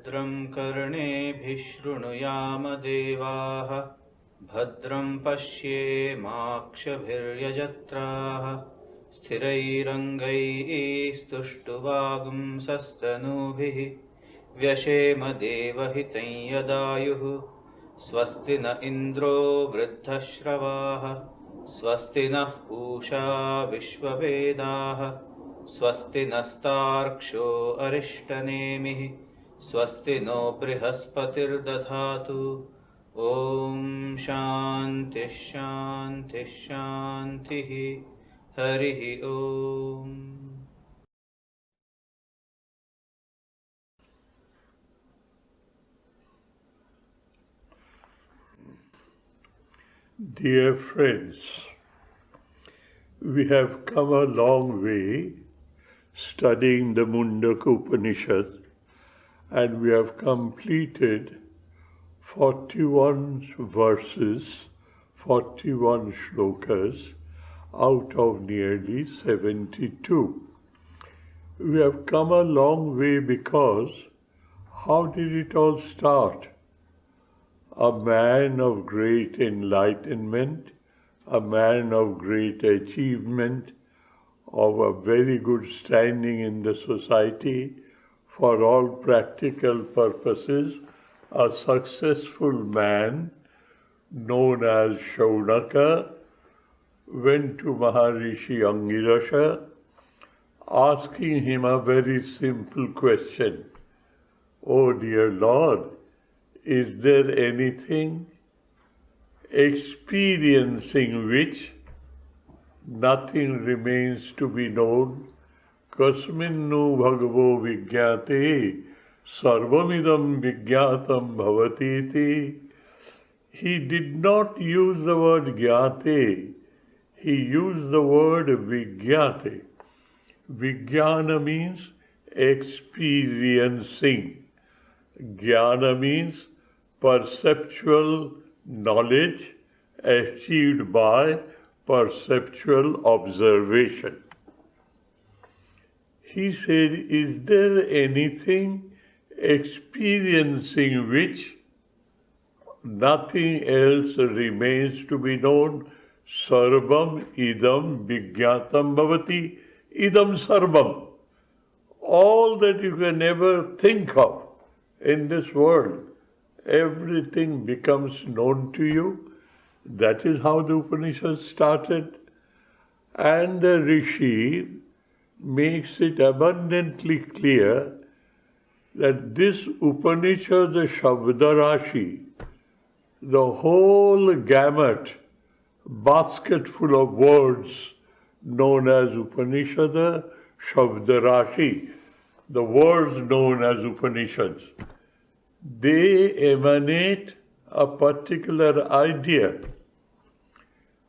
भद्रं कर्णेभिः शृणुयाम देवाः भद्रं पश्येमाक्षभिर्यजत्राः स्थिरैरङ्गैस्तुष्टुवागुंसस्तनूभिः व्यशेम देवहितं यदायुः स्वस्ति न इन्द्रो वृद्धश्रवाः स्वस्ति नः पूषा विश्ववेदाः स्वस्ति नस्तार्क्ष्यो अरिष्टनेमिः स्वस्ति नो बृहस्पतिर्दधातु। ॐ शान्तिः शान्तिः शान्तिः। हरिः ॐ। Dear friends, we have come a long way studying the Mundaka Upanishad, and we have completed 41 verses, 41 shlokas out of nearly 72. We have come a long way because how did it all start? A man of great enlightenment, a man of great achievement, of a very good standing in the society, for all practical purposes, a successful man known as Shaunaka went to Maharishi Angirasa asking him a very simple question. Oh dear Lord, is there anything experiencing which nothing remains to be known? Kasminnu bhagavo vigyate sarvamidam vigyatam bhavatiti. He did not use the word gyate, he used the word vigyate. Vijnana means experiencing. Jnana means perceptual knowledge achieved by perceptual observation. He said, is there anything experiencing which nothing else remains to be known? Sarvam idam vigyatam bhavati. Idam sarvam. All that you can ever think of in this world, everything becomes known to you. That is how the Upanishad started. And the Rishi makes it abundantly clear that this Upanishad, the Shabdarashi, the whole gamut, basket full of words known as Upanishad, Shabdarashi, the words known as Upanishads, they emanate a particular idea.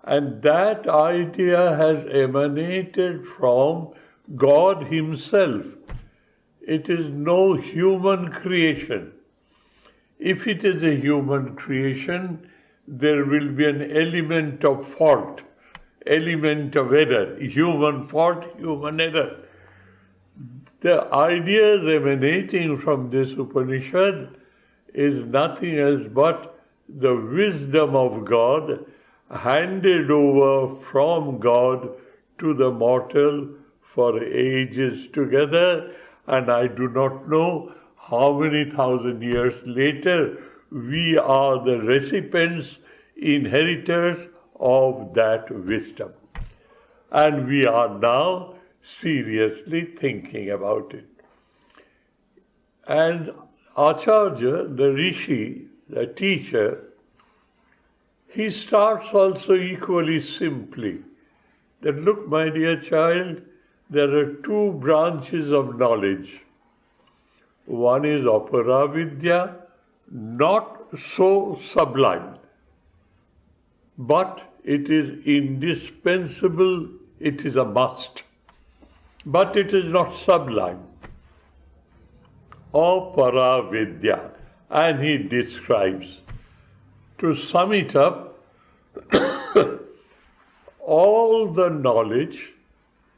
And that idea has emanated from God Himself. It is no human creation. If it is a human creation, there will be an element of fault, element of error, human fault, human error. The ideas emanating from this Upanishad is nothing else but the wisdom of God handed over from God to the mortal for ages together, and I do not know how many thousand years later we are the recipients, inheritors of that wisdom. And we are now seriously thinking about it. And Acharya, the Rishi, the teacher, he starts also equally simply. That look, my dear child, there are two branches of knowledge. One is aparavidya, not so sublime, but it is indispensable, it is a must. But it is not sublime. Aparavidya. And he describes. To sum it up, all the knowledge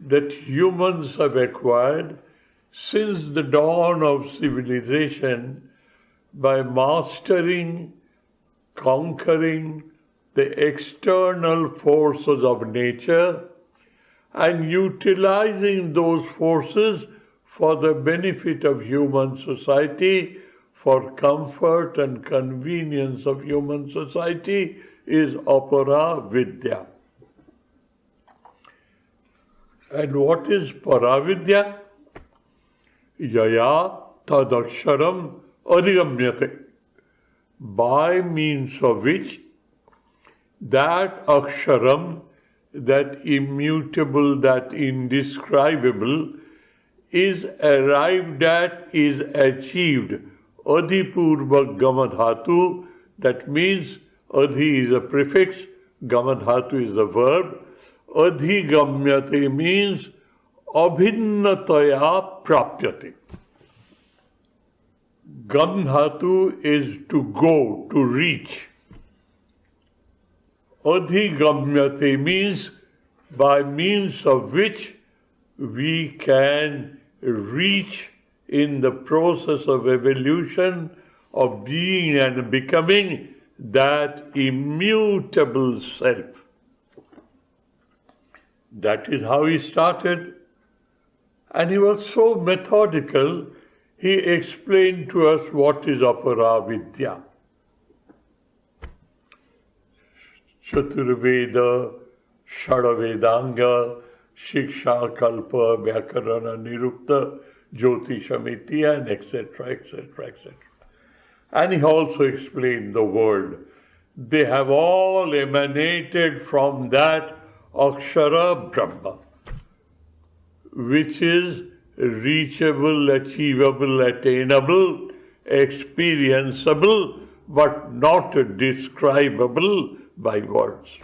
that humans have acquired since the dawn of civilization by mastering, conquering the external forces of nature and utilizing those forces for the benefit of human society, for comfort and convenience of human society, is Apara Vidya. And what is Paravidya? Yaya tadaksharam adhigamyate. By means of which that aksharam, that immutable, that indescribable, is arrived at, is achieved. Adhipurvak gamadhatu, that means adhi is a prefix, gamadhatu is the verb. Adhigamyate means abhinnataya prapyate. Gamdhatu is to go, to reach. Adhigamyate means by means of which we can reach in the process of evolution, of being and becoming that immutable self. That is how he started. And he was so methodical, he explained to us what is Apara Vidya. Chaturveda, Shadavedanga, Shiksha, Kalpa, Vyakarana, Nirukta, Jyotishamiti, and etc., etc., etc. And he also explained the world. They have all emanated from that Akshara Brahma, which is reachable, achievable, attainable, experienceable, but not describable by words.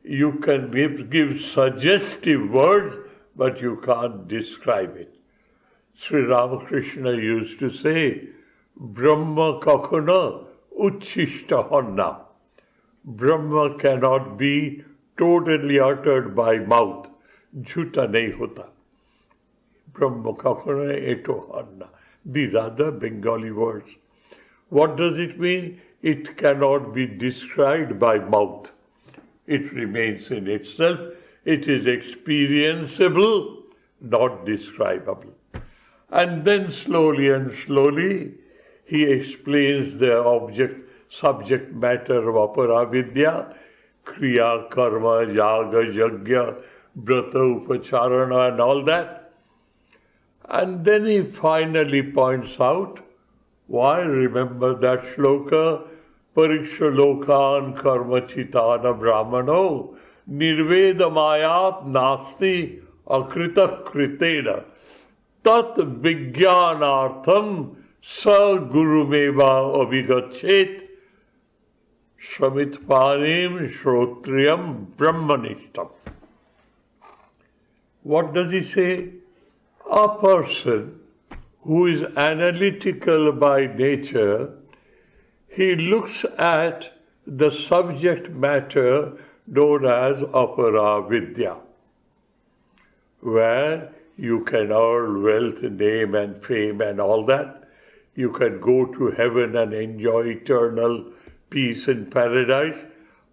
You can give suggestive words, but you can't describe it. Sri Ramakrishna used to say, Brahma kakuna uchishta honna. Brahma cannot be totally uttered by mouth. Jhuta nahi hota. Brahma kakuna eto honna. These are the Bengali words. What does it mean? It cannot be described by mouth. It remains in itself. It is experienceable, not describable. And then slowly and slowly, he explains the subject matter of Aparavidya, Kriya, Karma, Yaga, Yajna, Brata, Upacharana, and all that. And then he finally points out, why remember that shloka, Pariksha lokan karma chitana brahmano, nirvedamayat nasti akrita kritena, tat vijnanartham sa gurumeva abhigachet, shramitpanim shrotriyam brahmanishtam. What does he say? A person who is analytical by nature, he looks at the subject matter known as Apara Vidya, where you can earn wealth, name and fame and all that. You can go to heaven and enjoy eternal peace in paradise.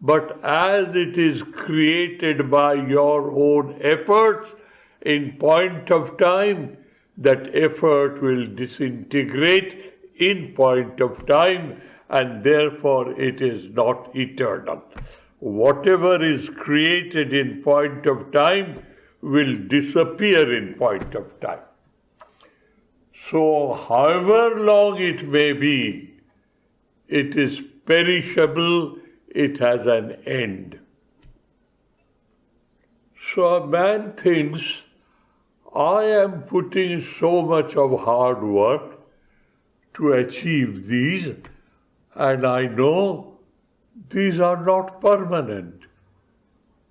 But as it is created by your own efforts, in point of time, that effort will disintegrate in point of time, and therefore it is not eternal. Whatever is created in point of time will disappear in point of time. So however long it may be, it is perishable, it has an end. So a man thinks, I am putting so much of hard work to achieve these, and I know these are not permanent.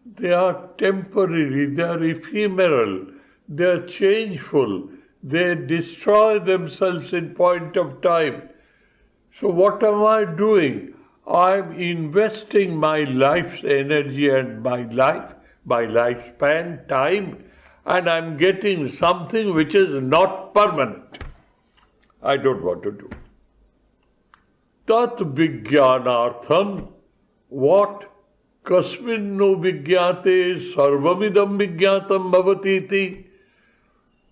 They are temporary, they are ephemeral, they are changeful, they destroy themselves in point of time. So what am I doing? I am investing my life's energy and my lifespan, time, and I'm getting something which is not permanent. I don't want to do. tat vijnanartham, what? Kasminnu vijnate sarvamidam vijnatam bhavatiti,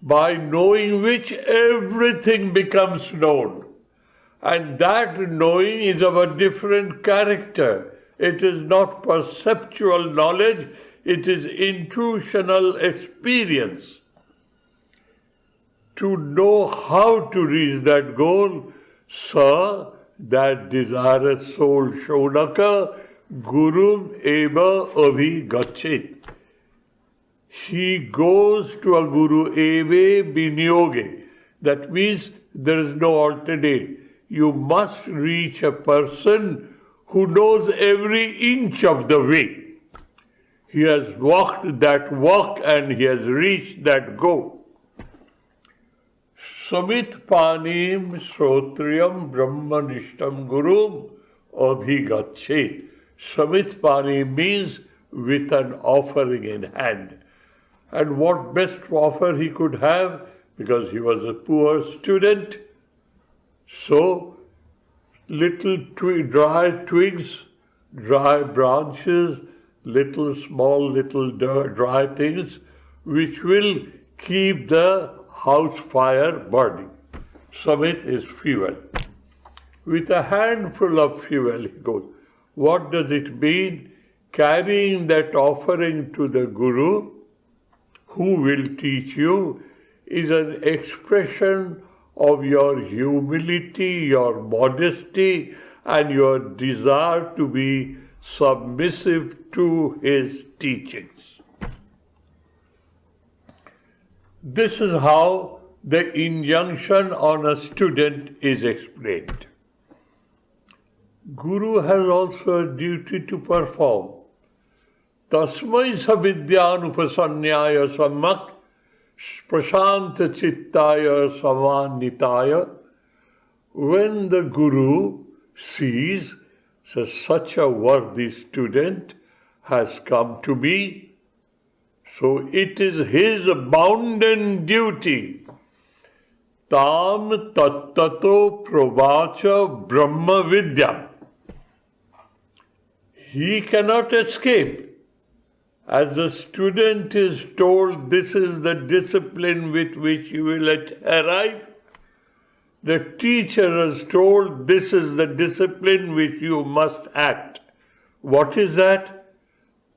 by knowing which everything becomes known. And that knowing is of a different character. It is not perceptual knowledge, it is intuitional experience. To know how to reach that goal, Sa, that desirous soul Shaunaka, Gurum eva abhigachet. He goes to a Guru eve binyoge. That means there is no alternate. You must reach a person who knows every inch of the way. He has walked that walk and he has reached that goal. Samit panim srotriyam brahmanishtam gurum abhigachet. Samit panim means with an offering in hand. And what best offer he could have, because he was a poor student. So, little dry twigs, dry branches, little dry things, which will keep the house fire burning. Samit is fuel. With a handful of fuel, he goes. What does it mean? Carrying that offering to the Guru, who will teach you, is an expression of your humility, your modesty, and your desire to be submissive to his teachings. This is how the injunction on a student is explained. Guru has also a duty to perform. Tasmai savidyanupasanyaya sammak prashanta chittaya samanitaya. When the Guru sees such a worthy student has come to me, so it is his bounden duty. Tam tattato provacha brahma vidyam. He cannot escape. As the student is told, this is the discipline with which you will arrive, the teacher is told, this is the discipline which you must act. What is that?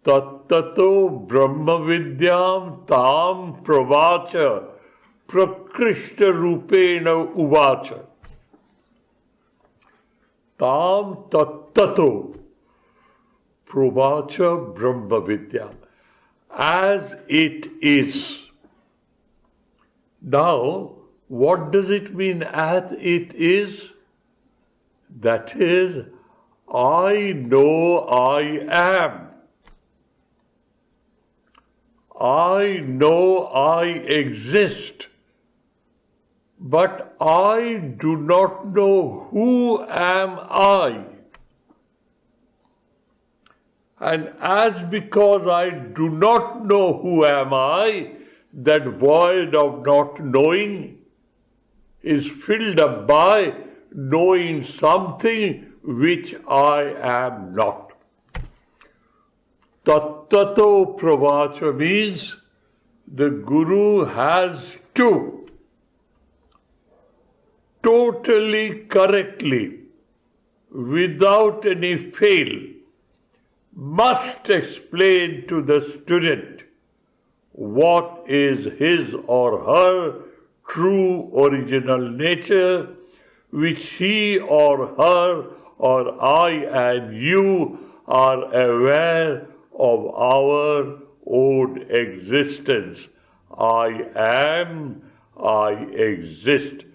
Tattato brahma vidyam tam pravacha prakrishta rupena uvacha. Tam tattato pravacha brahma vidyam. As it is. Now, what does it mean as it is? That is, I know I am. I know I exist. But I do not know who am I. And as because I do not know who am I, that void of not knowing is filled up by knowing something which I am not. Tattato pravacha means the Guru has to totally correctly, without any fail, must explain to the student what is his or her true original nature, which he or her or I and you are aware of our own existence. I am, I exist.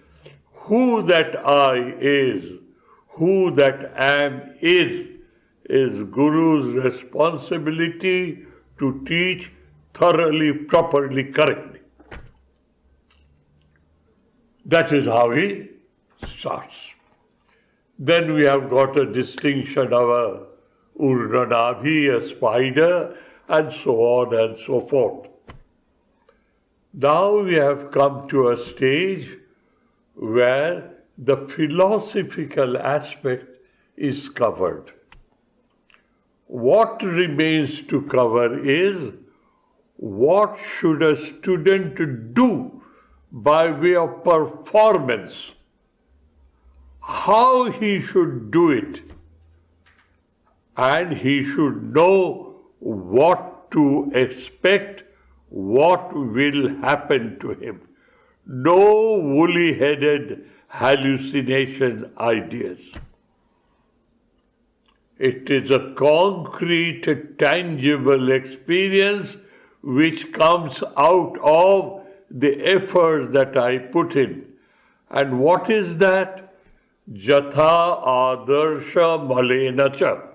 Who that I is, who that am is Guru's responsibility to teach thoroughly, properly, correctly. That is how he starts. Then we have got a distinction of a urnanabhi, a spider, and so on and so forth. Now we have come to a stage where the philosophical aspect is covered. What remains to cover is what should a student do by way of performance, how he should do it, and he should know what to expect, what will happen to him. No woolly-headed hallucination ideas. It is a concrete, tangible experience which comes out of the effort that I put in. And what is that? Jatha adarsha malenacha.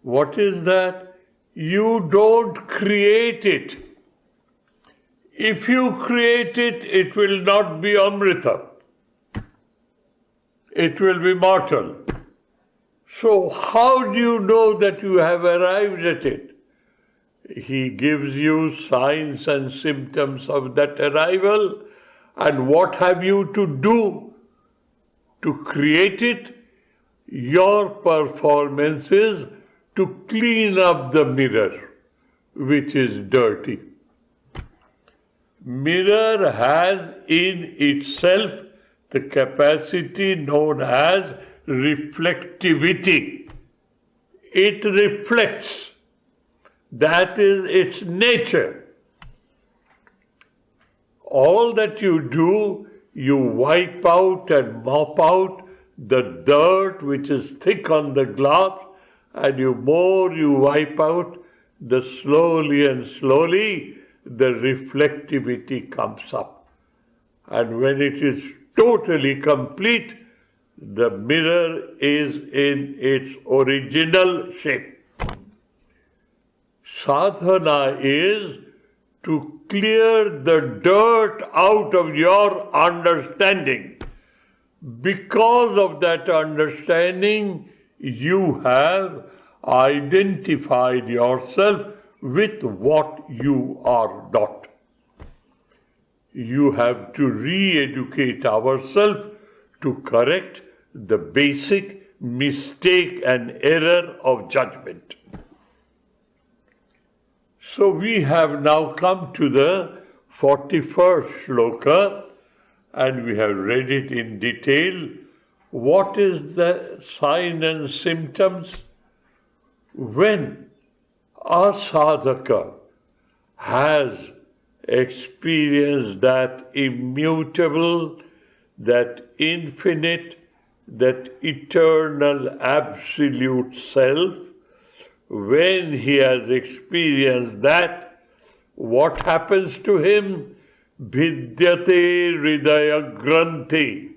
What is that? You don't create it. If you create it, it will not be Amrita. It will be mortal. So how do you know that you have arrived at it? He gives you signs and symptoms of that arrival. And what have you to do to create it? Your performance is to clean up the mirror, which is dirty. Mirror has in itself the capacity known as reflectivity. It reflects. That is its nature. All that you do, you wipe out and mop out the dirt which is thick on the glass, and you wipe out, the slowly and slowly the reflectivity comes up. And when it is totally complete, the mirror is in its original shape. Sadhana is to clear the dirt out of your understanding. Because of that understanding, you have identified yourself with what you are not. You have to re-educate ourselves to correct the basic mistake and error of judgment. So we have now come to the 41st shloka, and we have read it in detail. What is the sign and symptoms? When a sadhaka has experienced that immutable, that infinite, that eternal absolute self, when he has experienced that, what happens to him? Vidyate hridaya granthi.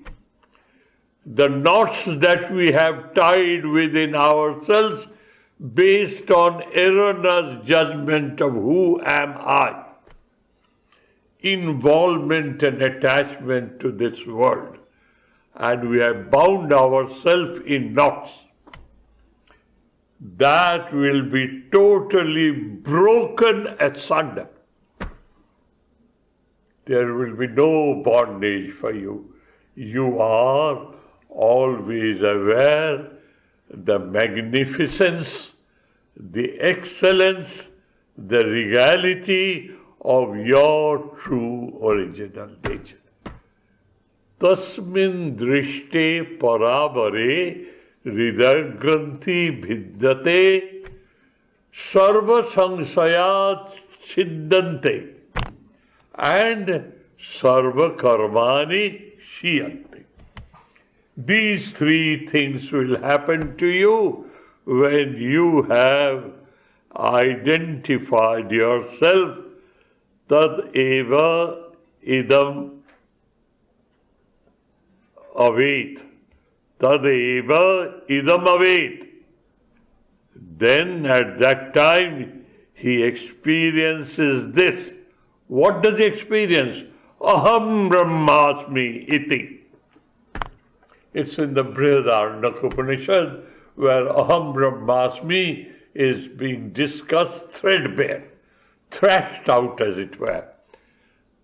The knots that we have tied within ourselves based on erroneous judgment of who am I, involvement and attachment to this world, and we have bound ourselves in knots, that will be totally broken asunder. There will be no bondage for you. You are always aware the magnificence, the excellence, the regality of your true original nature. Tasmin drishte parabare hridagranthi bhiddate sarva sangsayat siddhante and sarva karmani shiyante. These three things will happen to you when you have identified yourself. Tad eva idam avet. Tad eva idam avet. Then at that time he experiences this. What does he experience? Aham brahmasmi iti. It's in the Sridharananda Upanishad where Aham Brahmasmi is being discussed threadbare, thrashed out as it were.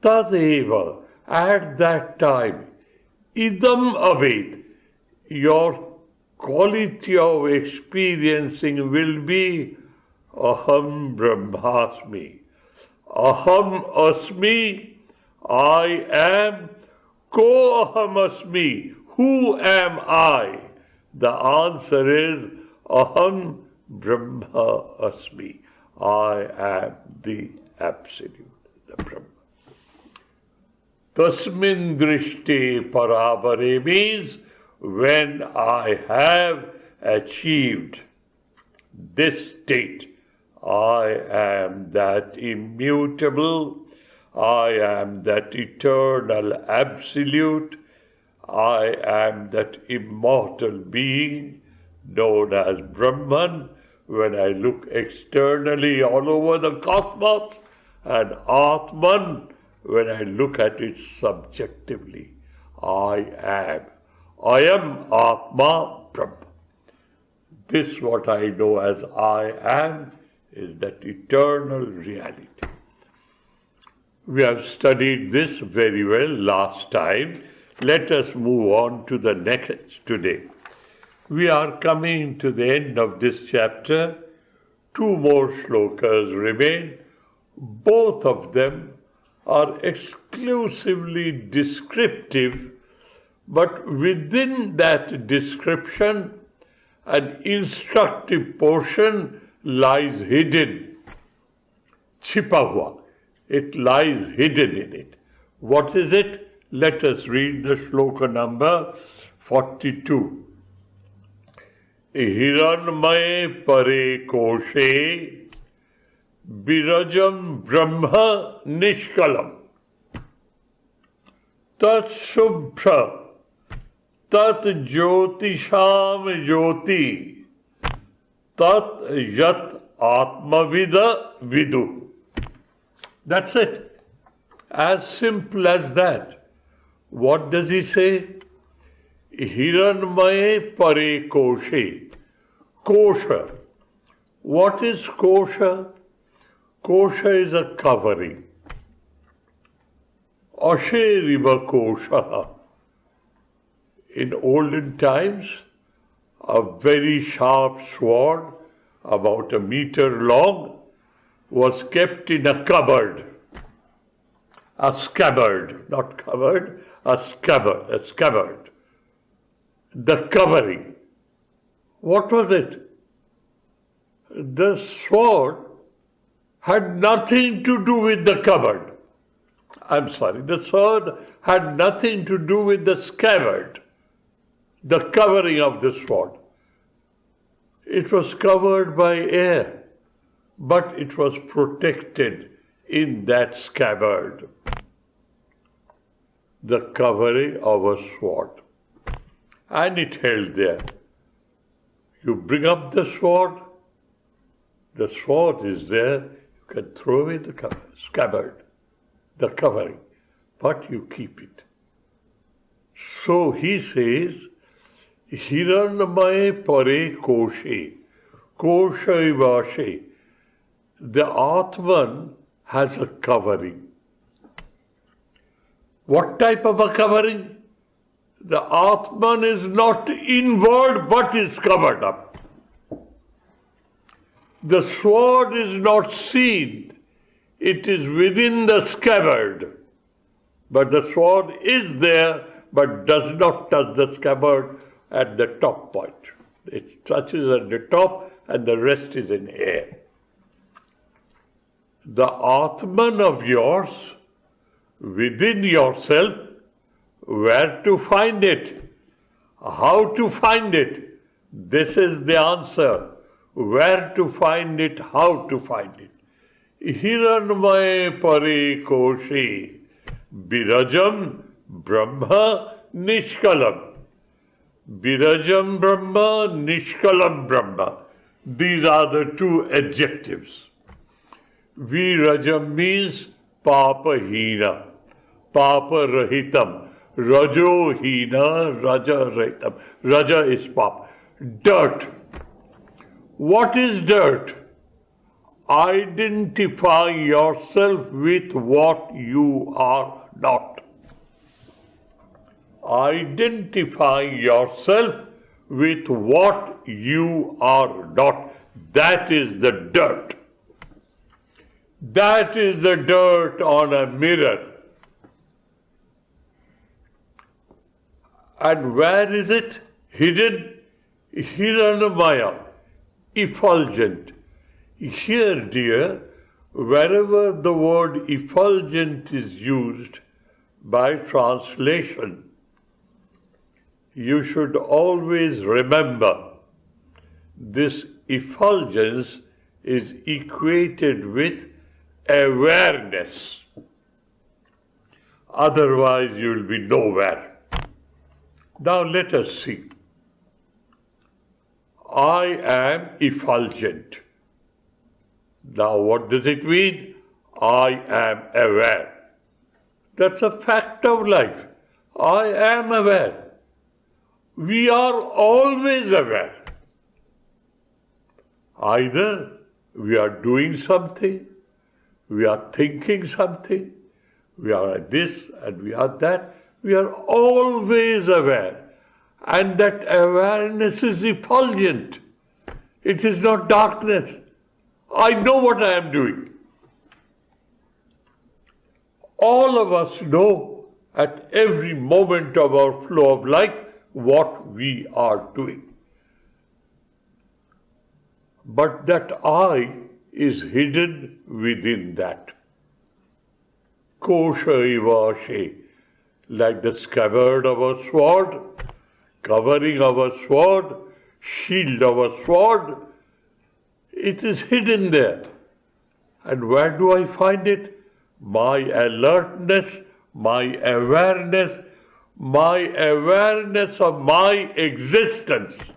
Tadeva, at that time, idam avet, your quality of experiencing will be Aham Brahmasmi. Aham Asmi, I am. Ko Aham Asmi, who am I? The answer is Aham Brahma Asmi. I am the Absolute, the Brahma. Tasmin drishte parabare means when I have achieved this state, I am that immutable, I am that eternal absolute, I am that immortal being known as Brahman. When I look externally all over the cosmos, and Atman, when I look at it subjectively, I am. I am Atma Brahma. This, what I know as I am, is that eternal reality. We have studied this very well last time. Let us move on to the next today. We are coming to the end of this chapter. 2 more shlokas remain. Both of them are exclusively descriptive, but within that description, an instructive portion lies hidden. Chipa hua. It lies hidden in it. What is it? Let us read the shloka number 42. Hiranmaye pare koshe birajam brahma nishkalam tat subhra tat jyotisham jyoti tat yat atmavida vidu. That's it. As simple as that. What does he say? Hiranmaye pare koshe. Kosha. What is kosha? Kosha is a covering. Ashe riva kosha. In olden times, a very sharp sword, about 1 meter long, was kept in a cupboard. A scabbard, not covered, a scabbard. The covering. What was it? The sword had nothing to do with the cupboard. The sword had nothing to do with the scabbard, the covering of the sword. It was covered by air, but it was protected in that scabbard, the covering of a sword. And it held there. You bring up the sword is there, you can throw away the scabbard, the covering, but you keep it. So he says, Hiranmaye pare koshe, kosha vashe. The Atman has a covering. What type of a covering? The Atman is not inward but is covered up. The sword is not seen. It is within the scabbard. But the sword is there but does not touch the scabbard at the top point. It touches at the top and the rest is in air. The Atman of yours, within yourself, where to find it? How to find it? This is the answer. Where to find it, how to find it. Hiranmaye pare koshe, birajam brahma nishkalam. Birajam Brahma, Nishkalam Brahma. These are the 2 adjectives. Virajam means Papa Hina, Papa Rahitam, Rajo Hina, Raja Rahitam. Raja is Papa. Dirt. What is dirt? Identify yourself with what you are not. Identify yourself with what you are not. That is the dirt. That is the dirt on a mirror. And where is it? Hidden? Hiranamaya, effulgent. Here, dear, wherever the word effulgent is used by translation, you should always remember this effulgence is equated with awareness. Otherwise, you will be nowhere. Now let us see. I am effulgent. Now what does it mean? I am aware. That's a fact of life. I am aware. We are always aware. Either we are doing something, we are thinking something, we are this and we are that. We are always aware. And that awareness is effulgent. It is not darkness. I know what I am doing. All of us know at every moment of our flow of life what we are doing. But that I is hidden within that. Kosha ivashe, like the scabbard of a sword, covering of a sword, shield of a sword, it is hidden there. And where do I find it? My alertness, my awareness of my existence.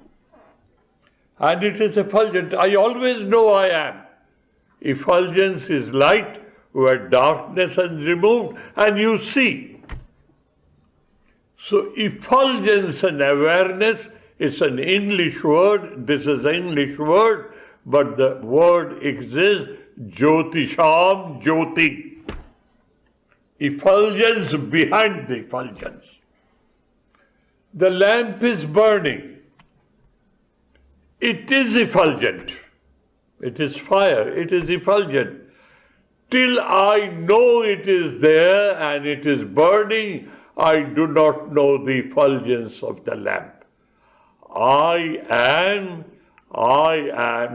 And it is effulgent. I always know I am. Effulgence is light where darkness is removed and you see. So effulgence and awareness is an English word. This is an English word, but the word exists, Jyotisham, Jyoti. Effulgence behind the effulgence. The lamp is burning. It is effulgent. It is fire. It is effulgent. Till I know it is there and it is burning, I do not know the effulgence of the lamp. I am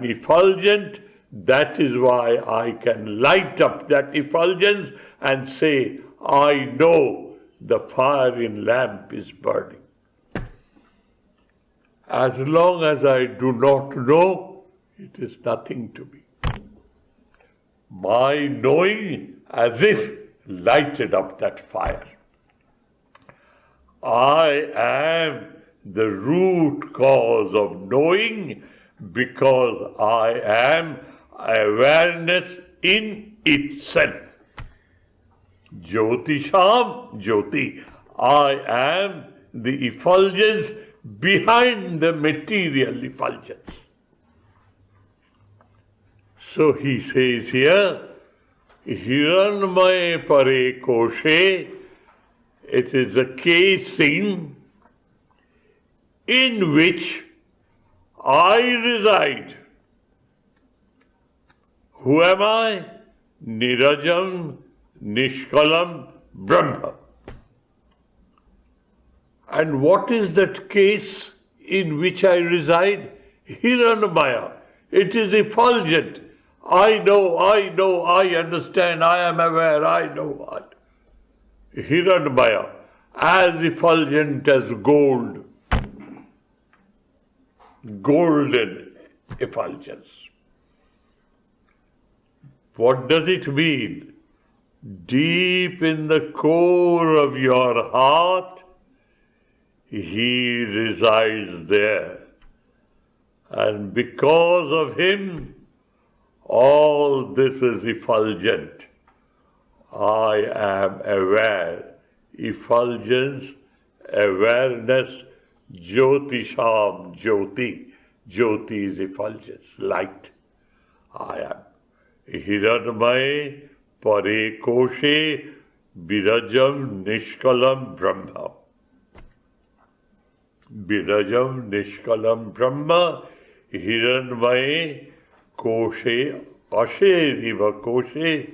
effulgent. That is why I can light up that effulgence and say, I know the fire in lamp is burning. As long as I do not know, it is nothing to me. My knowing as if lighted up that fire. I am the root cause of knowing because I am awareness in itself. Jyotisham, Jyoti. I am the effulgence behind the material effulgence. So he says here, Hiranmaya pare koshe, it is a casing in which I reside. Who am I? Nirajam, Nishkalam, Brahma. And what is that case in which I reside? Hiranmaya. It is effulgent. I know, I understand, I am aware, I know what. Hiranmaya, as effulgent as gold. Golden effulgence. What does it mean? Deep in the core of your heart, He resides there. And because of Him, all this is effulgent. I am aware. Effulgence, awareness, Jyotisham, Jyoti. Jyoti is effulgence, light. I am. Hiranmaya pare koshe virajam nishkalam brahma. Virajam Nishkalam Brahma Hiranmaye Koshe Ashe Riva Koshe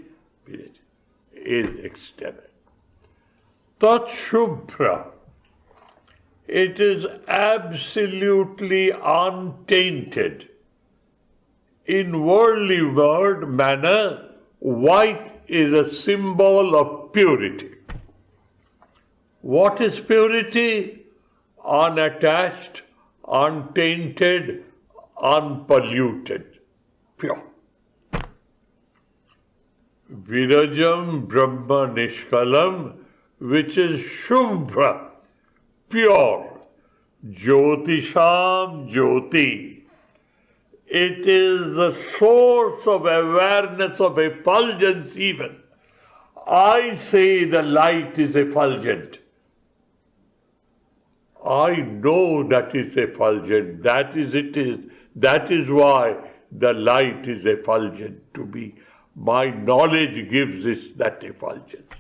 is external. Tat Shubhra. It is absolutely untainted. In worldly word manner, white is a symbol of purity. What is purity? Unattached, untainted, unpolluted, pure. Virajam Brahma Nishkalam, which is Shubhra, pure. Jyotisham Jyoti. It is the source of awareness of effulgence even. I say the light is effulgent. I know that it's effulgent. That is why the light is effulgent to me. My knowledge gives it that effulgence.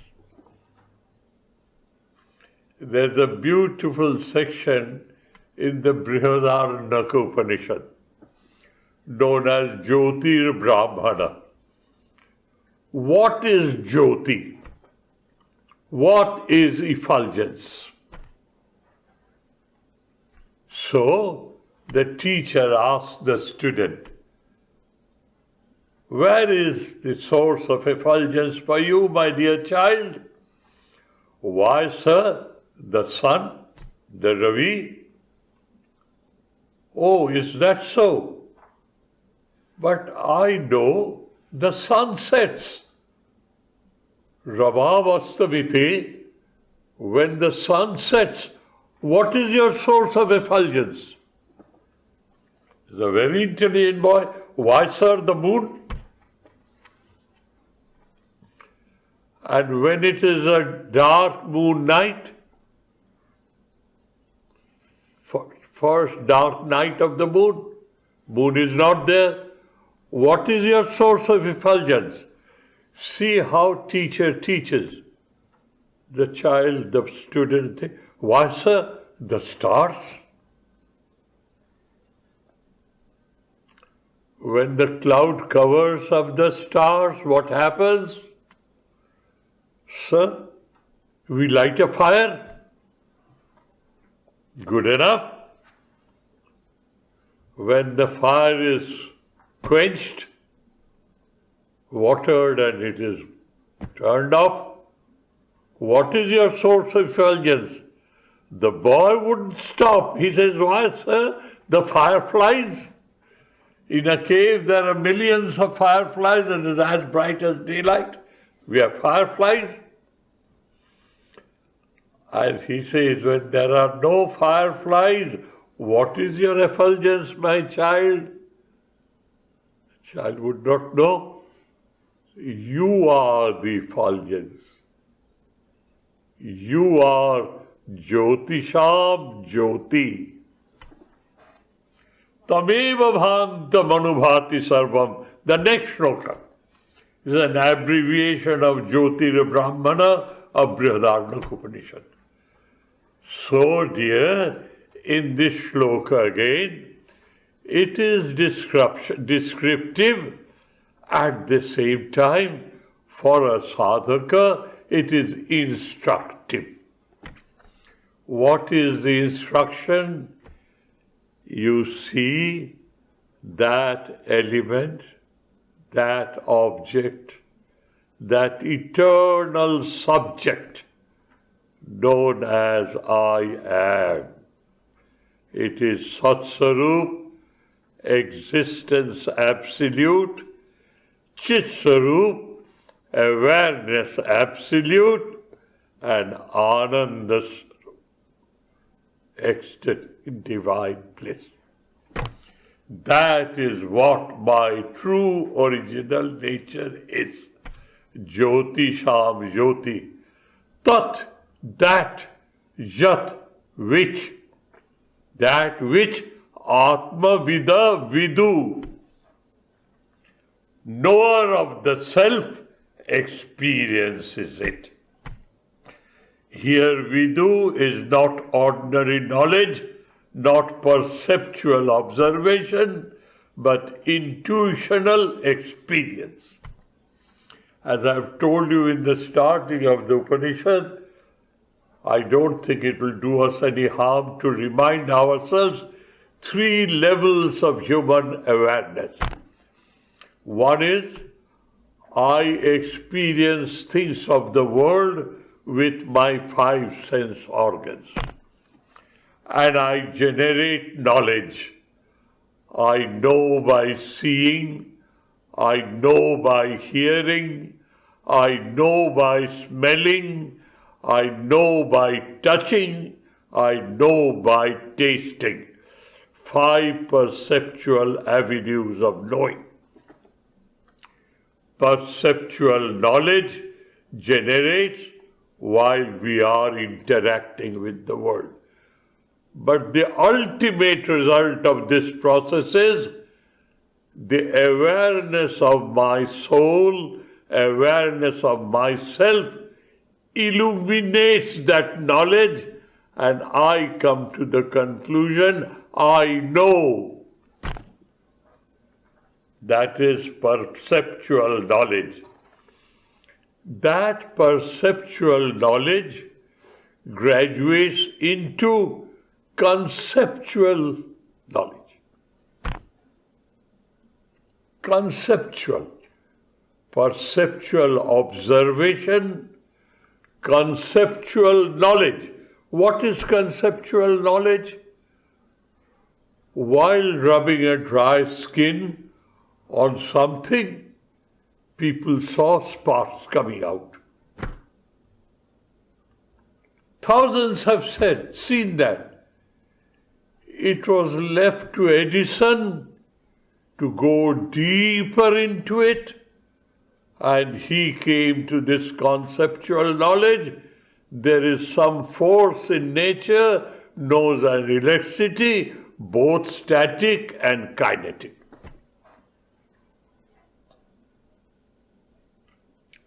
There's a beautiful section in the Sridharananda Upanishad known as Jyotir Brahmana. What is Jyoti? What is effulgence? So, the teacher asked the student, where is the source of effulgence for you, my dear child? Why, sir? The sun, the Ravi. Oh, is that so? But I know the sun sets. Rabhavastamiti, when the sun sets, what is your source of effulgence? He's a very intelligent boy. Why, sir, the moon? And when it is a dark moon night, first dark night of the moon is not there. What is your source of effulgence? See how teacher teaches. The child, the student, why, sir? The stars. When the cloud covers up the stars, what happens? Sir, we light a fire. Good enough. When the fire is quenched, watered, and it is turned off, what is your source of effulgence? The boy wouldn't stop. He says, why, sir? The fireflies. In a cave there are millions of fireflies and it is as bright as daylight. We have fireflies. And he says, when there are no fireflies, what is your effulgence, my child? The child would not know. You are the effulgence. You are Jyotisham Jyoti. Tameva bhantam anubhati sarvam. The next shloka is an abbreviation of Jyotir Brahmana of Sridharananda Upanishad. So, dear, in this shloka again, it is descriptive at the same time. For a sadhaka, it is instructive. What is the instruction? You see that element, that object, that eternal subject known as I am. It is Sat-Sarup, existence absolute, Chit-Sarup, awareness absolute, and Ananda, ecstatic divine bliss. That is what my true original nature is. Jyotisham Jyoti. Tat, that, yat, which. That which Atma Vida Vidu. Knower of the self experiences it. Here Vidu is not ordinary knowledge, not perceptual observation, but intuitional experience. As I've told you in the starting of the Upanishad, I don't think it will do us any harm to remind ourselves 3 levels of human awareness. One is, I experience things of the world with my 5 sense organs. And I generate knowledge. I know by seeing, I know by hearing, I know by smelling, I know by touching, I know by tasting. 5 perceptual avenues of knowing. Perceptual knowledge generates while we are interacting with the world. But the ultimate result of this process is the awareness of my soul, awareness of myself, illuminates that knowledge, and I come to the conclusion, I know. That is perceptual knowledge. That perceptual knowledge graduates into conceptual knowledge. Conceptual. Perceptual observation, conceptual knowledge. What is conceptual knowledge? While rubbing a dry skin on something, people saw sparks coming out. Thousands have seen that. It was left to Edison to go deeper into it, and he came to this conceptual knowledge. There is some force in nature known as electricity, both static and kinetic.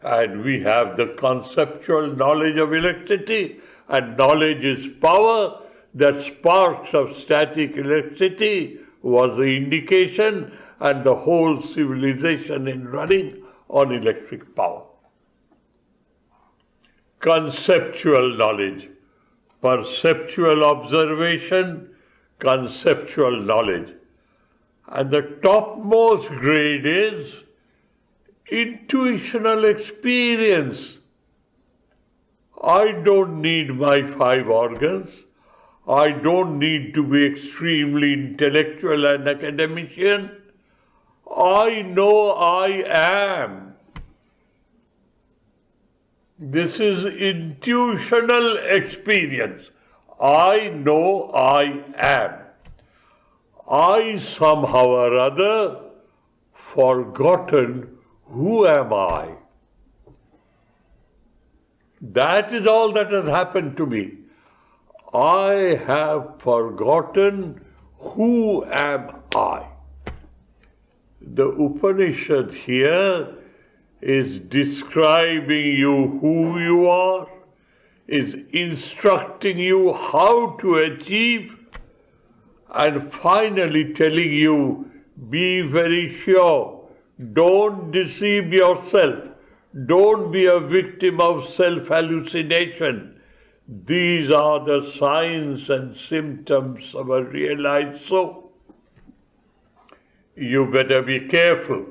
And we have the conceptual knowledge of electricity, and knowledge is power. That sparks of static electricity was the indication, and the whole civilization is running on electric power. Conceptual knowledge, perceptual observation, conceptual knowledge. And the topmost grade is intuitional experience. I don't need my 5 organs. I don't need to be extremely intellectual and academician. I know I am. This is intuitional experience. I know I am. I somehow or other forgotten who am I. That is all that has happened to me. I have forgotten who am I. The Upanishad here is describing you who you are, is instructing you how to achieve, and finally telling you, be very sure, don't deceive yourself, don't be a victim of self-hallucination. These are the signs and symptoms of a realized soul. You better be careful.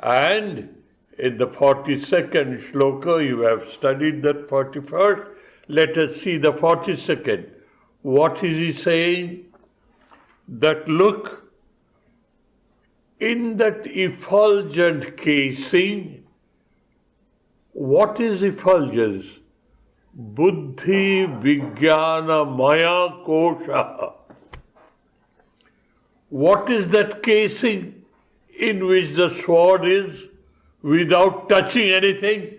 And in the 42nd shloka, you have studied that 41st. Let us see the 42nd. What is he saying? That look, in that effulgent casing, what is effulgence? Buddhi Vijnana Maya Kosha. What is that casing in which the sword is without touching anything?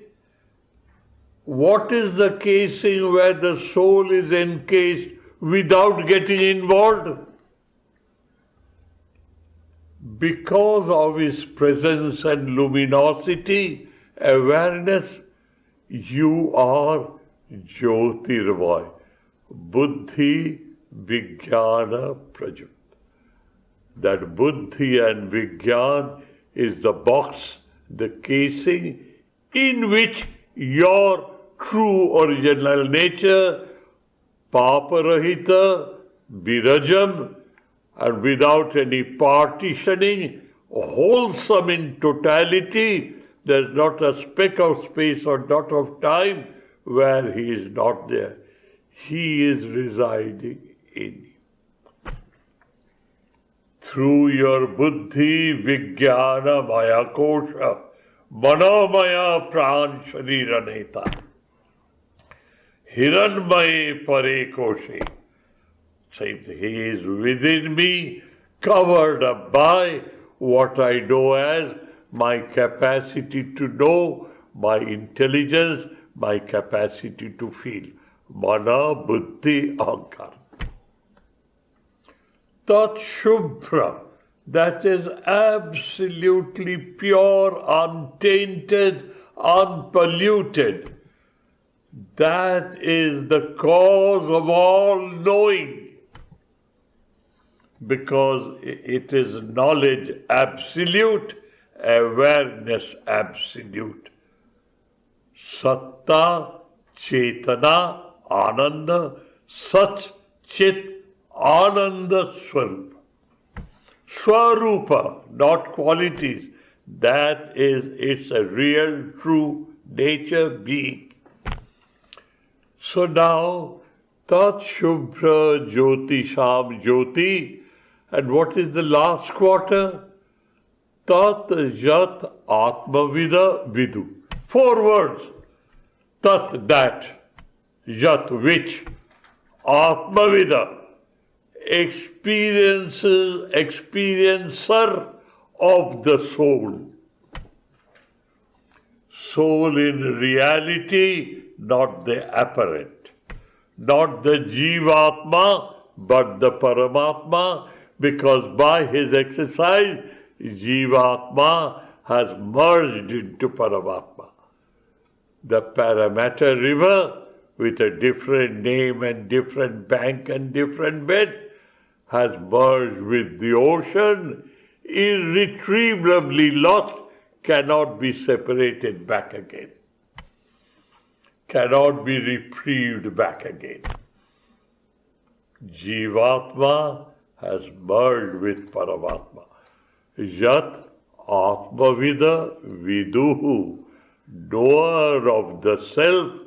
What is the casing where the soul is encased without getting involved? Because of his presence and luminosity, awareness, you are Jyotirmay, Buddhi Vijnana Prajut. That Buddhi and Vijnan is the box, the casing in which your true original nature, Paparahita, Virajam, and without any partitioning, wholesome in totality, there's not a speck of space or dot of time where he is not there. He is residing in you. Through your buddhi, vijnana, maya kosha, manomaya pran shariraneta, hiranmaya pare koshe. Same thing. He is within me, covered up by what I know as my capacity to know, my intelligence, my capacity to feel. Mana, buddhi, ahankar. Tat Shubhra, that is absolutely pure, untainted, unpolluted. That is the cause of all knowing. Because it is knowledge absolute, awareness absolute. Satta, Chetana, Ananda, Sat, Chit, Ananda Swarupa. Swarupa, not qualities. That is its a real, true nature being. So now, Tat Shubhra Jyoti Sham Jyoti. And what is the last quarter? Tat Jat Atmavida Vidu. 4 words. Tat, that. Jat, which. Atmavida, experiencer of the soul. Soul in reality, not the apparent. Not the Jivatma, but the Paramatma, because by his exercise, Jivatma has merged into Paramatma. The Paramatta river, with a different name and different bank and different bed, has merged with the ocean, irretrievably lost, cannot be separated back again. Cannot be retrieved back again. Jivatma has merged with Paramatma. Yat Atmavida Viduhu, knower of the self,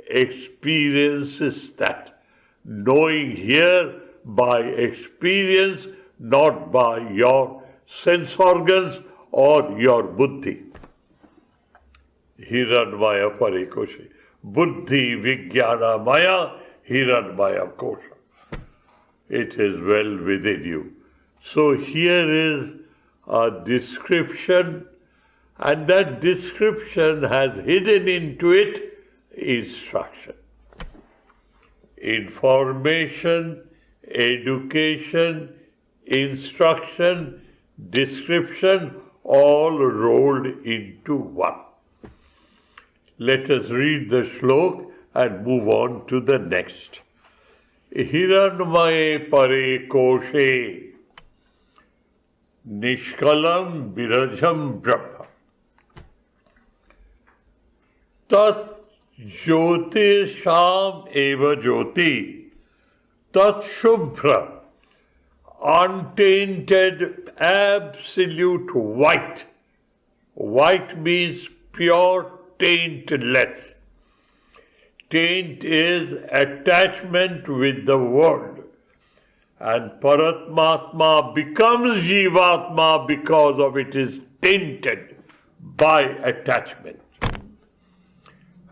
experiences that. Knowing here by experience, not by your sense organs or your buddhi. Hiranmaya Parikoshe. Buddhi Vijnana Maya Hiranmaya Kosha. It is well within you. So here is a description, and that description has hidden into it instruction. Information, education, instruction, description, all rolled into one. Let us read the shlok and move on to the next. Hiranmaye pare koshe nishkalam virajam brahma tat jyoti sham eva jyoti tat shubhra, untainted, absolute white. White means pure, taintless. Taint is attachment with the world. And Paratmatma becomes Jivatma because of it is tainted by attachment.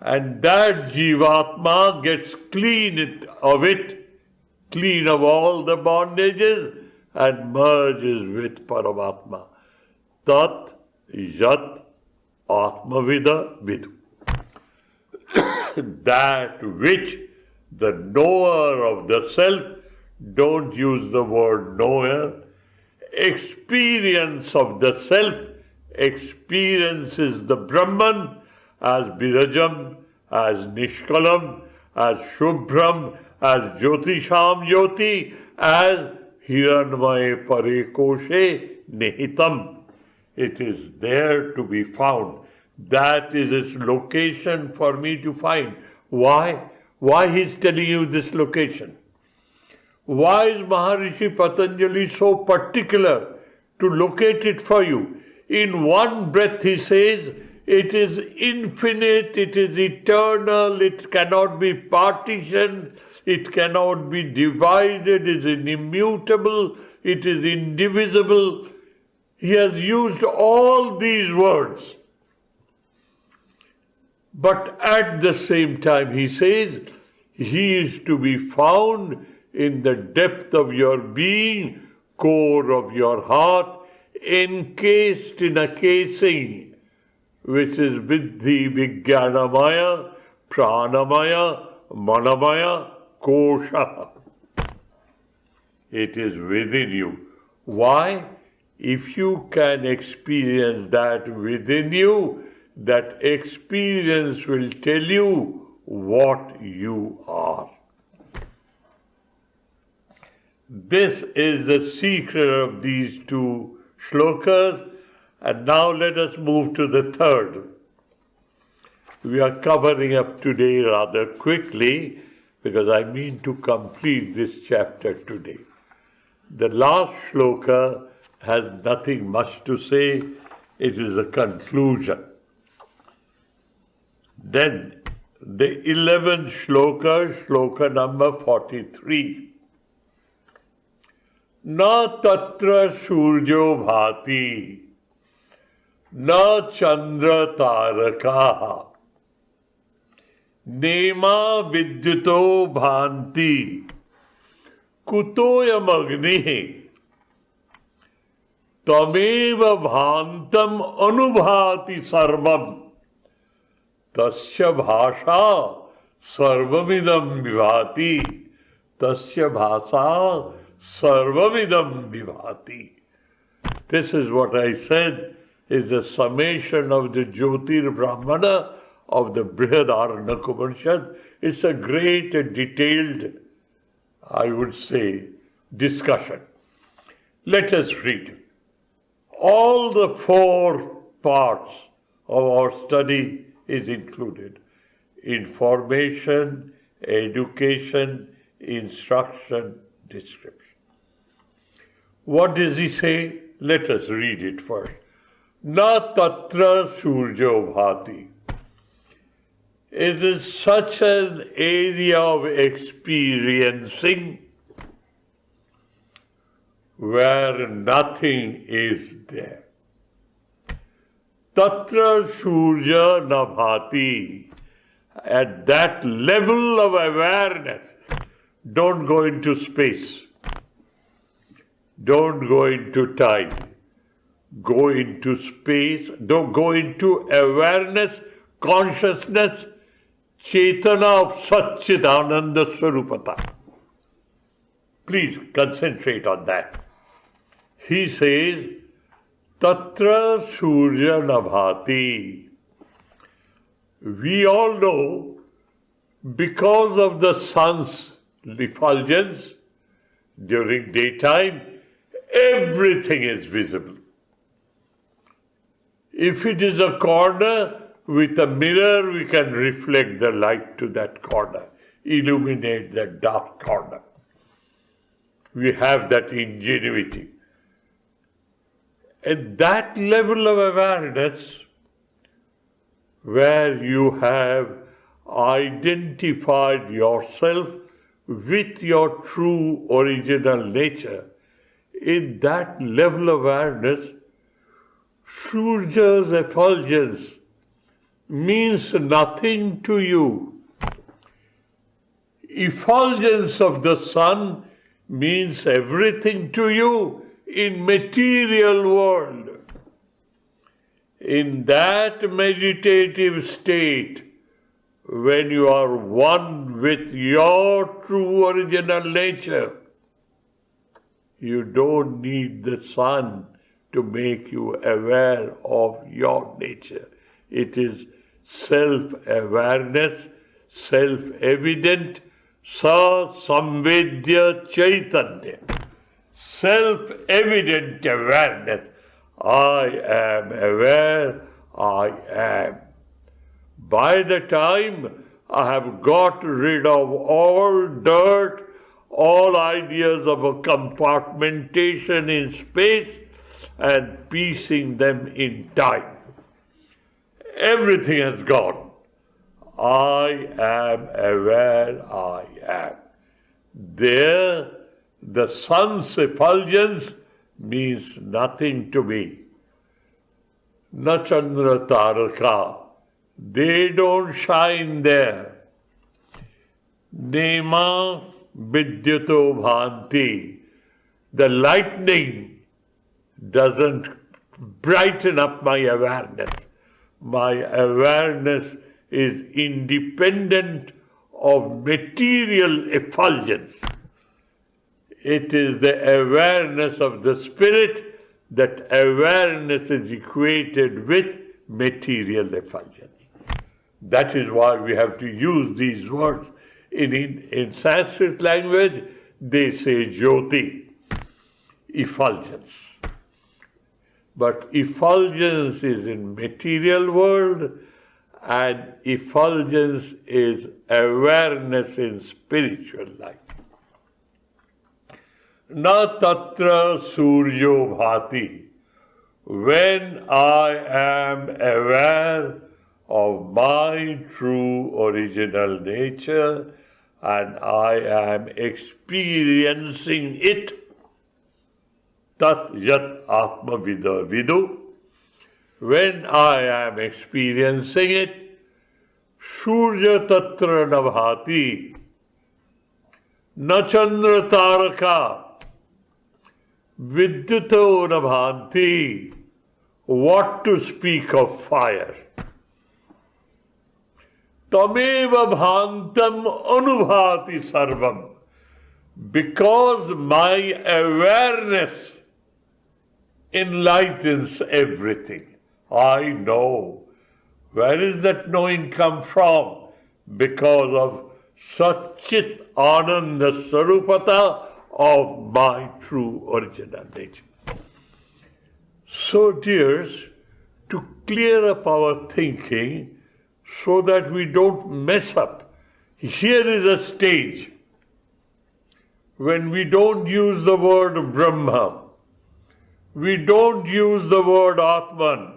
And that Jivatma gets clean of it, clean of all the bondages, and merges with Paramatma. Tat Jat Atmavida Vidu. That which the knower of the self, don't use the word knower, experience of the self, experiences the Brahman as Virajam, as Nishkalam, as Shubhram, as Jyotisham Jyoti, as Hiranmaya Pare Koshe Nihitam. It is there to be found. That is its location for me to find. Why? Why he's telling you this location? Why is Maharishi Patanjali so particular to locate it for you? In one breath he says, it is infinite, it is eternal, it cannot be partitioned, it cannot be divided, it is immutable, it is indivisible. He has used all these words. But at the same time he says, he is to be found in the depth of your being, core of your heart, encased in a casing which is Viddhi Vijnanamaya, Pranamaya, Manamaya, Kosha. It is within you. Why? If you can experience that within you, that experience will tell you what you are. This is the secret of these two shlokas. And now let us move to the third. We are covering up today rather quickly because I mean to complete this chapter today. The last shloka has nothing much to say. It is a conclusion. Then the 11th shloka, shloka number 43. Na tatra surjo bhati na chandra tarakaha nema vidyuto bhanti kutoyam agnihi tameva bhantam anubhati sarvam tasya bhasha sarvamidam vibhati tasya bhasa sarvamidam vibhati. This is what I said is a summation of the Jyotir Brahmana of the Sridharananda Upanishad. It's a great and detailed, I would say, discussion. Let us read. All the 4 parts of our study is included. Information, education, instruction, description. What does he say? Let us read it first. Na tatra surjo bhati. It is such an area of experiencing where nothing is there. Tatra surja na bhati. At that level of awareness, don't go into space. Don't go into time. Go into space. Don't go into awareness, consciousness, Chetana of Satchidananda Swarupata. Please concentrate on that. He says, Tatra Surya Nabhati. We all know, because of the sun's effulgence during daytime, everything is visible. If it is a corner, with a mirror we can reflect the light to that corner, illuminate that dark corner. We have that ingenuity. At that level of awareness, where you have identified yourself with your true original nature, in that level of awareness, Surya's effulgence means nothing to you. Effulgence of the sun means everything to you in material world. In that meditative state, when you are one with your true original nature, you don't need the sun to make you aware of your nature. It is self-awareness, self-evident, Sa samvedya chaitanya. Self-evident awareness. I am aware, I am. By the time I have got rid of all dirt, all ideas of a compartmentation in space and piecing them in time, everything has gone. I am aware, I am. There, the sun's effulgence means nothing to me. Na chandra taraka. They don't shine there. Nema vidyuto bhanti. The lightning doesn't brighten up my awareness. My awareness is independent of material effulgence. It is the awareness of the spirit. That awareness is equated with material effulgence. That is why we have to use these words. In Sanskrit language, they say jyoti, effulgence. But effulgence is in material world, and effulgence is awareness in spiritual life. Na tatra suryo bhati. When I am aware of my true original nature and I am experiencing it, tat yat atma vida vidu. When I am experiencing it, surya tatra nabhati, na chandra taraka, vidyuto nabhanti. What to speak of fire? Tameva bhantam anubhati sarvam. Because my awareness enlightens everything. I know. Where is that knowing come from? Because of Satchit Ananda Sarupata of my true original nature. So, dears, to clear up our thinking so that we don't mess up, here is a stage when we don't use the word Brahma, we don't use the word Atman.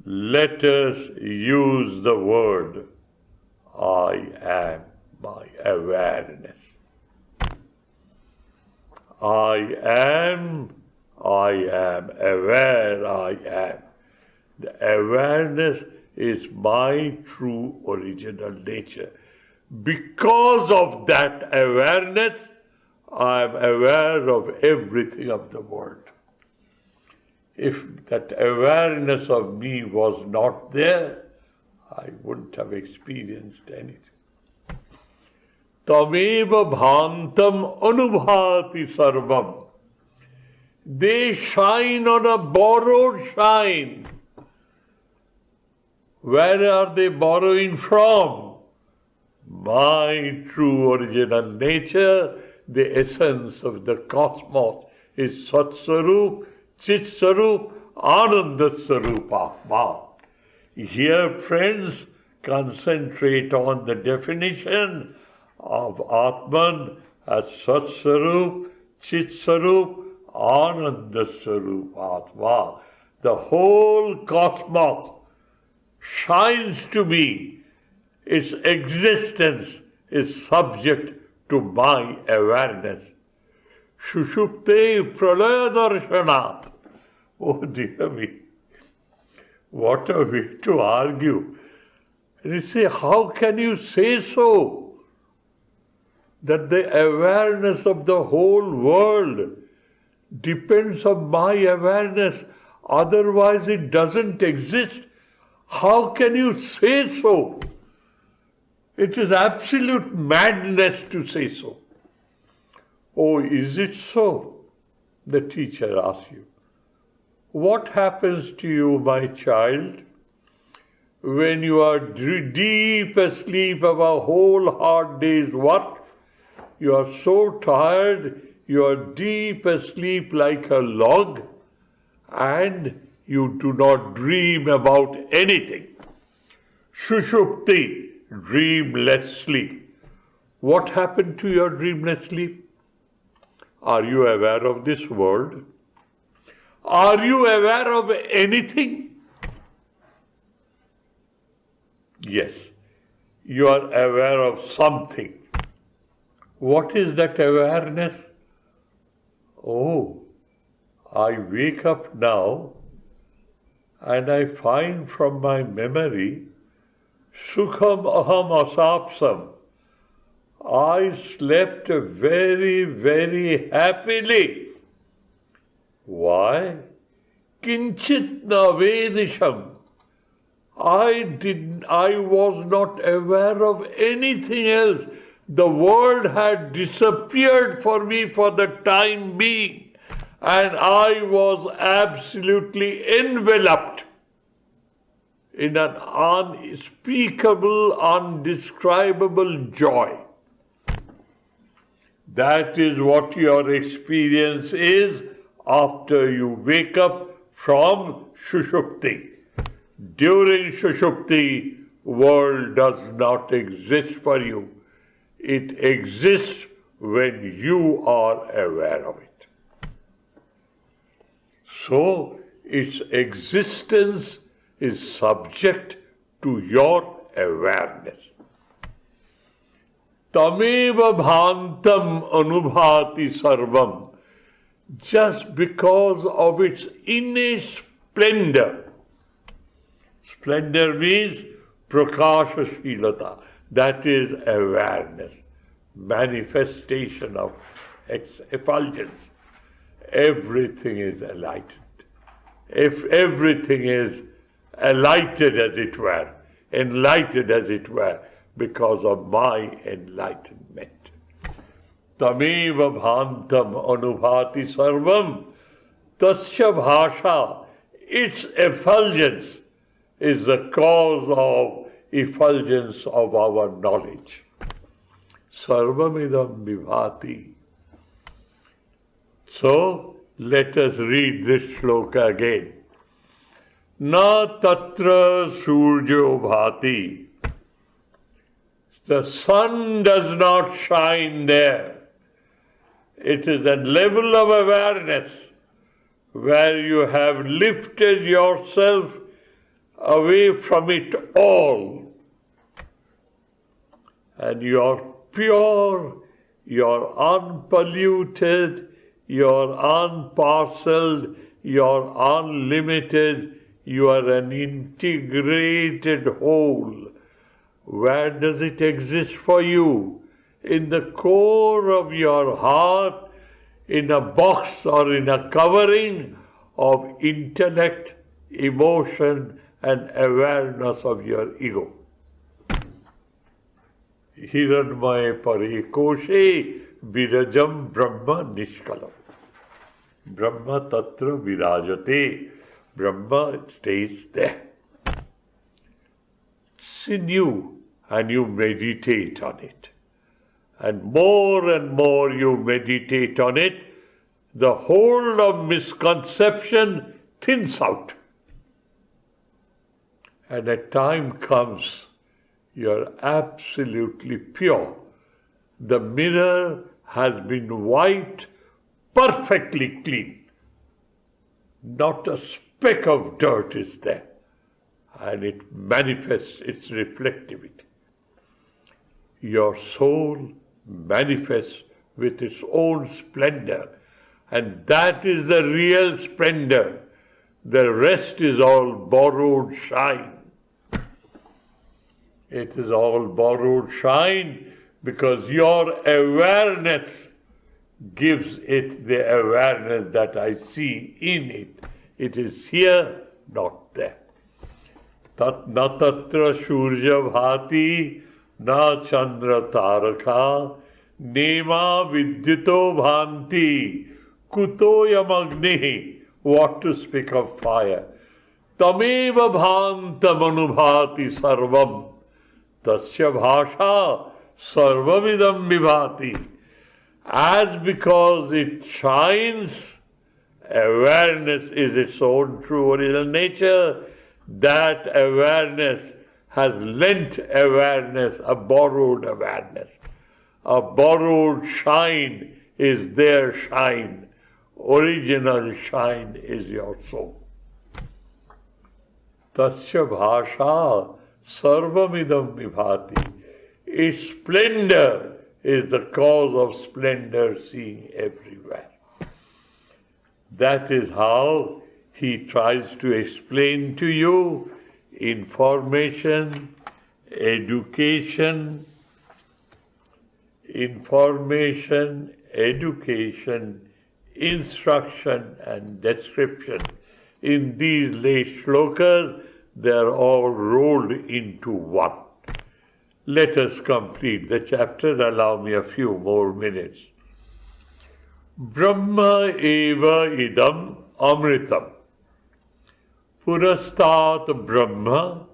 Let us use the word I am, my awareness. I am aware, I am. The awareness is my true original nature. Because of that awareness, I am aware of everything of the world. If that awareness of me was not there, I wouldn't have experienced anything. Tameva bhantam anubhati sarvam. They shine on a borrowed shine. Where are they borrowing from? My true original nature, the essence of the cosmos, is Sat Sarup, Chit Sarup, Ananda Sarup Atma. Here, friends, concentrate on the definition of Atman as Sat Sarup, Chit Sarup, Ananda Sarup Atma. The whole cosmos shines to me. Its existence is subject to my awareness. Shushupte pralaya darshanat. Oh dear me, what a way to argue. And you say, how can you say so? That the awareness of the whole world depends on my awareness, otherwise it doesn't exist. How can you say so? It is absolute madness to say so. Oh, is it so? The teacher asks you. What happens to you, my child, when you are deep asleep of a whole hard day's work, you are so tired, you are deep asleep like a log, and you do not dream about anything. Shushupti, dreamless sleep. What happened to your dreamless sleep? Are you aware of this world? Are you aware of anything? Yes, you are aware of something. What is that awareness? Oh, I wake up now and I find from my memory, Sukham aham asapsam. I slept very, very happily. Why? Kinchit na vedisham. I was not aware of anything else. The world had disappeared for me for the time being, and I was absolutely enveloped in an unspeakable, undescribable joy. That is what your experience is after you wake up from Shushupti. During Shushupti, world does not exist for you. It exists when you are aware of it. So, its existence is subject to your awareness. Tameva bhantam anubhati sarvam. Just because of its innate splendor. Splendor means prakashashilata. That is awareness, manifestation of effulgence. Everything is enlightened. If everything is enlightened as it were, enlightened as it were, because of my enlightenment. Tameva bhantam anubhati sarvam tasya bhasha. Its effulgence is the cause of effulgence of our knowledge. Sarvamidam vibhati. So, let us read this shloka again. Na tatra surjo bhati. The sun does not shine there. It is a level of awareness where you have lifted yourself away from it all. And you're pure, you're unpolluted, you're unparcelled, you're unlimited, you are an integrated whole. Where does it exist for you? In the core of your heart, in a box or in a covering of intellect, emotion, and awareness of your ego. Hiranmaya pare koshe virajam brahma nishkalam. Brahma tatra virajate. Brahma stays there. Sinew, and you meditate on it. And more you meditate on it, the hold of misconception thins out. And a time comes, you're absolutely pure. The mirror has been wiped perfectly clean. Not a speck of dirt is there. And it manifests its reflectivity. Your soul manifests with its own splendor. And that is the real splendor. The rest is all borrowed shine. It is all borrowed shine because your awareness gives it the awareness that I see in it. It is here, not there. Na tatra shurja bhati, na chandra taraka, nema vidyito bhanti, kutoyam agnihi. What to speak of fire? Tameva bhantam anubhati sarvam. Tasya bhasha sarvamidam vibhati. As because it shines, awareness is its own true original nature. That awareness has lent awareness a borrowed awareness. A borrowed shine is their shine. Original shine is your soul. Tasya bhasha sarvamidam vibhati. Its splendor is the cause of splendor seen everywhere. That is how he tries to explain to you information, education, instruction, and description. In these late shlokas, they are all rolled into one. Let us complete the chapter. Allow me a few more minutes. Brahma eva idam amritam. Purastat Brahma,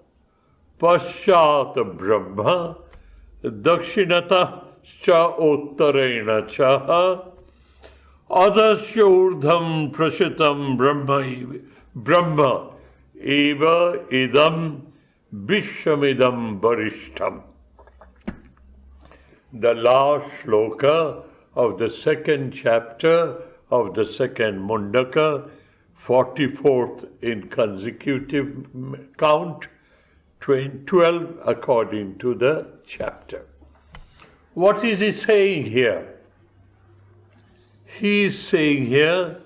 Paschat Brahma, Dakshinata cha uttarena cha, Adasya urdham prashitam Brahma eva idam Vishwamidam varishtam. The last shloka of the second chapter of the second Mundaka, 44th in consecutive count, 12 according to the chapter. What is he saying here? He is saying here,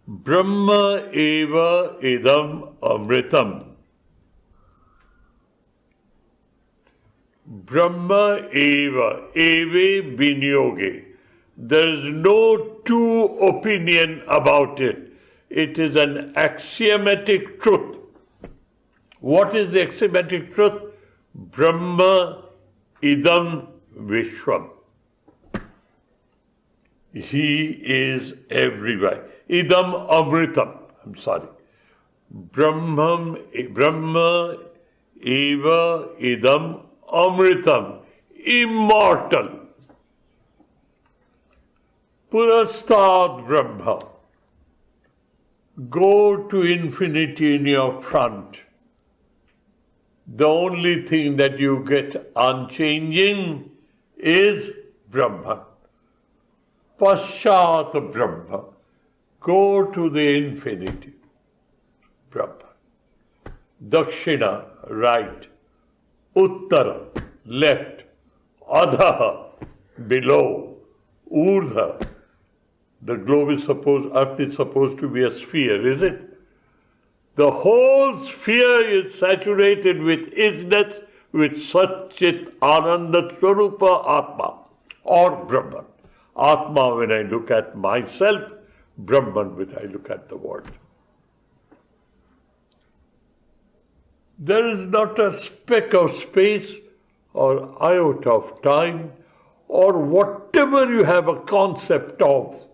Brahma eva idam amritam. Brahma eva, eve vinyoge. There is no two opinion about it. It is an axiomatic truth. What is the axiomatic truth? Brahma idam vishwam. He is everywhere. Idam amritam. I'm sorry. Brahma eva idam amritam. Immortal. Purastad Brahma. Go to infinity in your front. The only thing that you get unchanging is Brahman. Paschat Brahma. Go to the infinity. Brahman. Dakshina, right. Uttara, left. Adha, below. Urdha. The globe is Earth is supposed to be a sphere, is it? The whole sphere is saturated with isness, with Satchit Ananda Swarupa Atma, or Brahman. Atma when I look at myself, Brahman when I look at the world. There is not a speck of space or iota of time or whatever you have a concept of.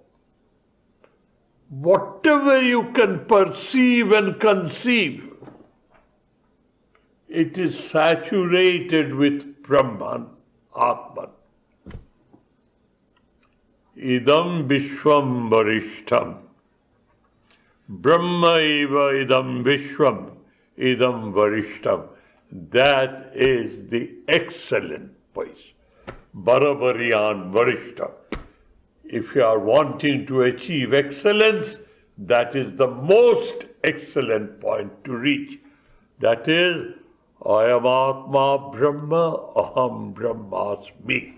Whatever you can perceive and conceive, it is saturated with Brahman, Atman. Idam Vishwam Varishtam. Brahma eva idam Vishwam, idam Varishtam. That is the excellent place. Barabaryan Varishtam. If you are wanting to achieve excellence, that is the most excellent point to reach. That is, Ayam Atma Brahma, Aham Brahmasmi.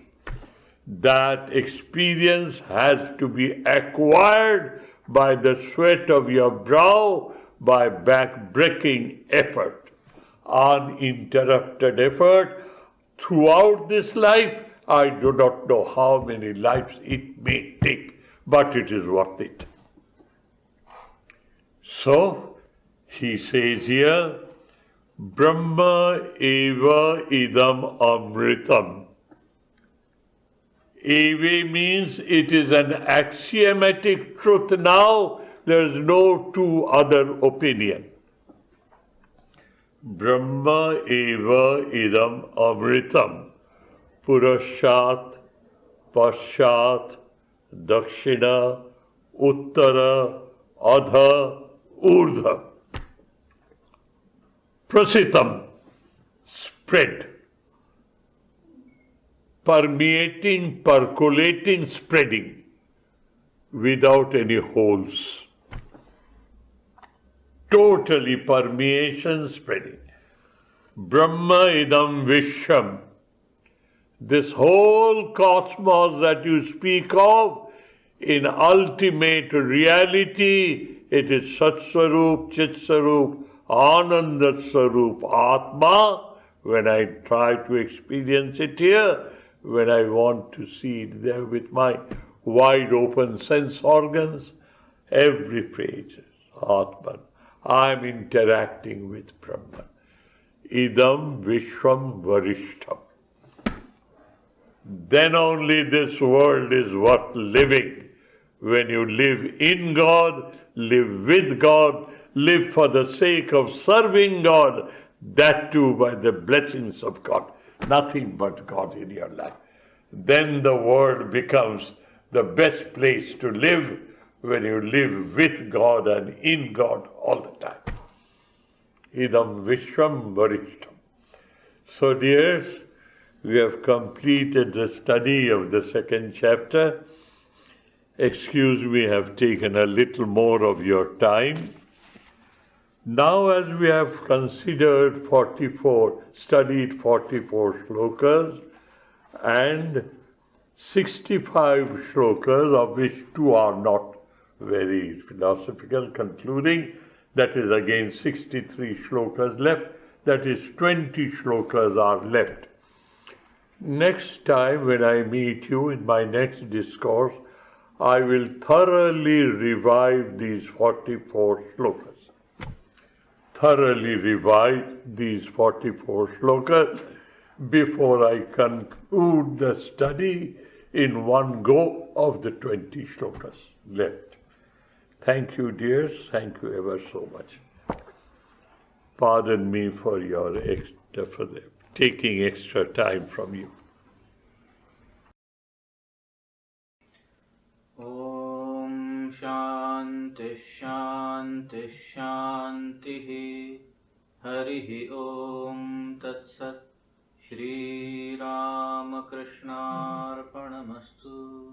That experience has to be acquired by the sweat of your brow, by back-breaking effort, uninterrupted effort. Throughout this life, I do not know how many lives it may take, but it is worth it. So, he says here, Brahma eva idam amritam. Eva means it is an axiomatic truth now, there is no two other opinion. Brahma eva idam amritam purashat pashat dakshina uttara adha urdha. Prasitam, spread, permeating, percolating, spreading without any holes. Totally permeation, spreading. Brahma idam vishwam. This whole cosmos that you speak of, in ultimate reality, it is Sat Swarup, Chit Swarup, Ananda Swarup, Atma. When I try to experience it here, when I want to see it there with my wide open sense organs, every phrase is Atman. I am interacting with Brahman. Idam Vishwam Varishtam. Then only this world is worth living. When you live in God, live with God, live for the sake of serving God, that too by the blessings of God. Nothing but God in your life. Then the world becomes the best place to live, when you live with God and in God all the time. Idam Vishwam Varishtam. So dears, we have completed the study of the second chapter. Excuse me, I have taken a little more of your time. Now as we have considered studied 44 shlokas and 65 shlokas, of which 2 are not very philosophical, concluding, that is again 63 shlokas left, that is 20 shlokas are left. Next time when I meet you in my next discourse, I will thoroughly revive these 44 shlokas. Thoroughly revive these 44 shlokas before I conclude the study in one go of the 20 shlokas left. Thank you, dears. Thank you ever so much. Pardon me for taking extra time from you. Om Shanti Shanti Shanti Harihi Om Tat Sat Shri Ramakrishna Arpanamastu.